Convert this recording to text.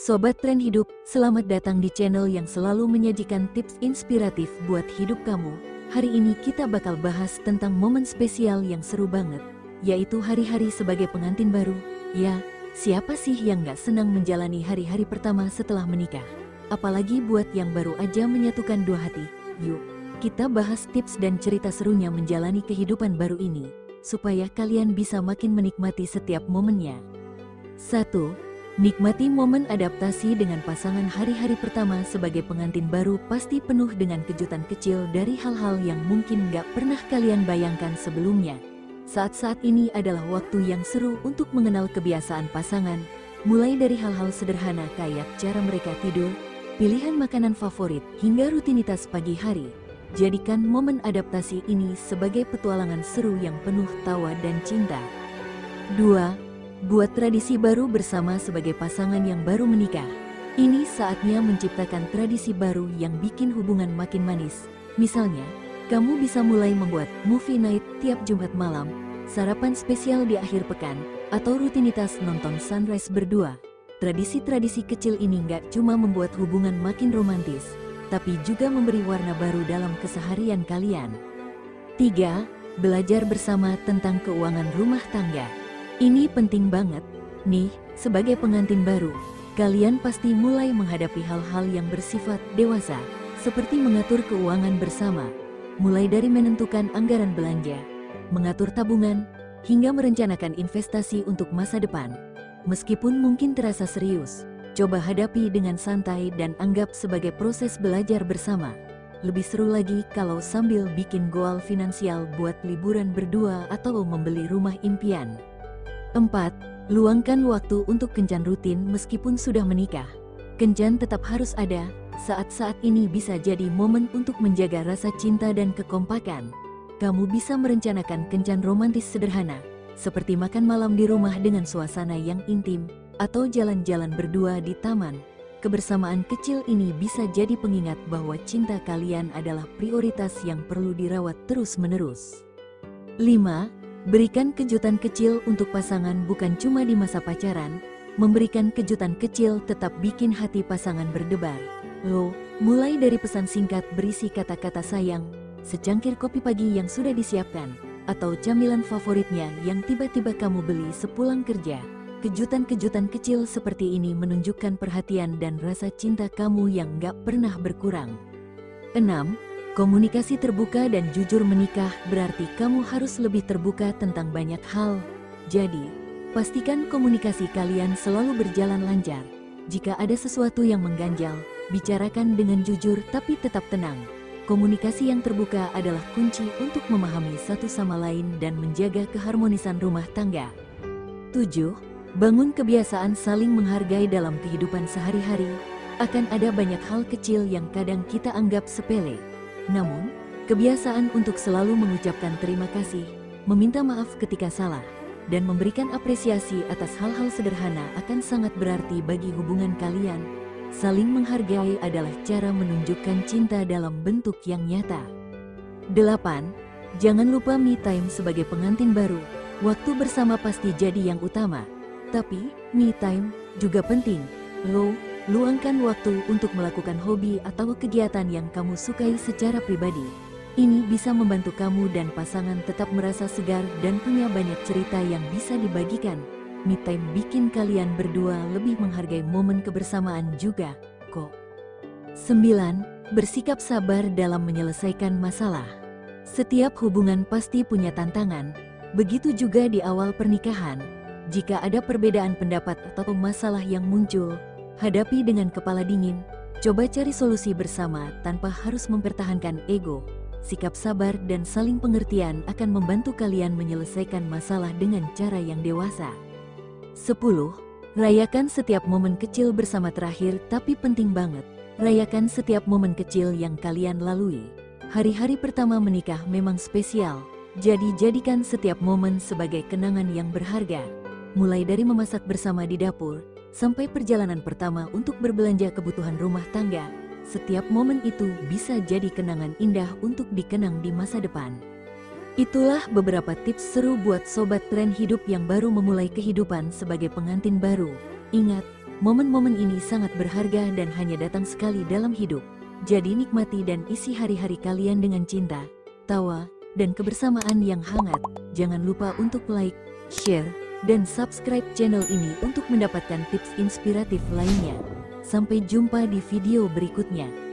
Sobat Tren Hidup, selamat datang di channel yang selalu menyajikan tips inspiratif buat hidup kamu. Hari ini kita bakal bahas tentang momen spesial yang seru banget, yaitu hari-hari sebagai pengantin baru. Ya, siapa sih yang gak senang menjalani hari-hari pertama setelah menikah? Apalagi buat yang baru aja menyatukan dua hati. Yuk, kita bahas tips dan cerita serunya menjalani kehidupan baru ini, supaya kalian bisa makin menikmati setiap momennya. 1. Nikmati momen adaptasi dengan pasangan. Hari-hari pertama sebagai pengantin baru pasti penuh dengan kejutan kecil dari hal-hal yang mungkin gak pernah kalian bayangkan sebelumnya. Saat-saat ini adalah waktu yang seru untuk mengenal kebiasaan pasangan, mulai dari hal-hal sederhana kayak cara mereka tidur, pilihan makanan favorit, hingga rutinitas pagi hari. Jadikan momen adaptasi ini sebagai petualangan seru yang penuh tawa dan cinta. 2. Buat tradisi baru bersama sebagai pasangan yang baru menikah. Ini saatnya menciptakan tradisi baru yang bikin hubungan makin manis. Misalnya, kamu bisa mulai membuat movie night tiap Jumat malam, sarapan spesial di akhir pekan, atau rutinitas nonton sunrise berdua. Tradisi-tradisi kecil ini nggak cuma membuat hubungan makin romantis, tapi juga memberi warna baru dalam keseharian kalian. 3. Belajar bersama tentang keuangan rumah tangga. Ini penting banget, nih, sebagai pengantin baru, kalian pasti mulai menghadapi hal-hal yang bersifat dewasa, seperti mengatur keuangan bersama, mulai dari menentukan anggaran belanja, mengatur tabungan, hingga merencanakan investasi untuk masa depan. Meskipun mungkin terasa serius, coba hadapi dengan santai dan anggap sebagai proses belajar bersama. Lebih seru lagi kalau sambil bikin goal finansial buat liburan berdua atau membeli rumah impian. 4. Luangkan waktu untuk kencan rutin meskipun sudah menikah. Kencan tetap harus ada, saat-saat ini bisa jadi momen untuk menjaga rasa cinta dan kekompakan. Kamu bisa merencanakan kencan romantis sederhana, seperti makan malam di rumah dengan suasana yang intim, atau jalan-jalan berdua di taman. Kebersamaan kecil ini bisa jadi pengingat bahwa cinta kalian adalah prioritas yang perlu dirawat terus-menerus. 5. Berikan kejutan kecil untuk pasangan bukan cuma di masa pacaran. Memberikan kejutan kecil tetap bikin hati pasangan berdebar. Loh, mulai dari pesan singkat berisi kata-kata sayang, secangkir kopi pagi yang sudah disiapkan, atau camilan favoritnya yang tiba-tiba kamu beli sepulang kerja. Kejutan-kejutan kecil seperti ini menunjukkan perhatian dan rasa cinta kamu yang gak pernah berkurang. 6. Komunikasi terbuka dan jujur. Menikah berarti kamu harus lebih terbuka tentang banyak hal. Jadi, pastikan komunikasi kalian selalu berjalan lancar. Jika ada sesuatu yang mengganjal, bicarakan dengan jujur tapi tetap tenang. Komunikasi yang terbuka adalah kunci untuk memahami satu sama lain dan menjaga keharmonisan rumah tangga. 7. Bangun kebiasaan saling menghargai dalam kehidupan sehari-hari. Akan ada banyak hal kecil yang kadang kita anggap sepele. Namun, kebiasaan untuk selalu mengucapkan terima kasih, meminta maaf ketika salah, dan memberikan apresiasi atas hal-hal sederhana akan sangat berarti bagi hubungan kalian. Saling menghargai adalah cara menunjukkan cinta dalam bentuk yang nyata. 8. Jangan lupa me time sebagai pengantin baru. Waktu bersama pasti jadi yang utama, tapi me time juga penting. Luangkan waktu untuk melakukan hobi atau kegiatan yang kamu sukai secara pribadi. Ini bisa membantu kamu dan pasangan tetap merasa segar dan punya banyak cerita yang bisa dibagikan. Me time bikin kalian berdua lebih menghargai momen kebersamaan juga, kok. 9. Bersikap sabar dalam menyelesaikan masalah. Setiap hubungan pasti punya tantangan, begitu juga di awal pernikahan. Jika ada perbedaan pendapat atau masalah yang muncul, hadapi dengan kepala dingin, coba cari solusi bersama tanpa harus mempertahankan ego. Sikap sabar dan saling pengertian akan membantu kalian menyelesaikan masalah dengan cara yang dewasa. 10. Rayakan setiap momen kecil bersama. Terakhir tapi penting banget, rayakan setiap momen kecil yang kalian lalui. Hari-hari pertama menikah memang spesial, jadi jadikan setiap momen sebagai kenangan yang berharga. Mulai dari memasak bersama di dapur, sampai perjalanan pertama untuk berbelanja kebutuhan rumah tangga, setiap momen itu bisa jadi kenangan indah untuk dikenang di masa depan. Itulah beberapa tips seru buat Sobat Tren Hidup yang baru memulai kehidupan sebagai pengantin baru. Ingat, momen-momen ini sangat berharga dan hanya datang sekali dalam hidup. Jadi nikmati dan isi hari-hari kalian dengan cinta, tawa, dan kebersamaan yang hangat. Jangan lupa untuk like, share, dan subscribe channel ini untuk mendapatkan tips inspiratif lainnya. Sampai jumpa di video berikutnya.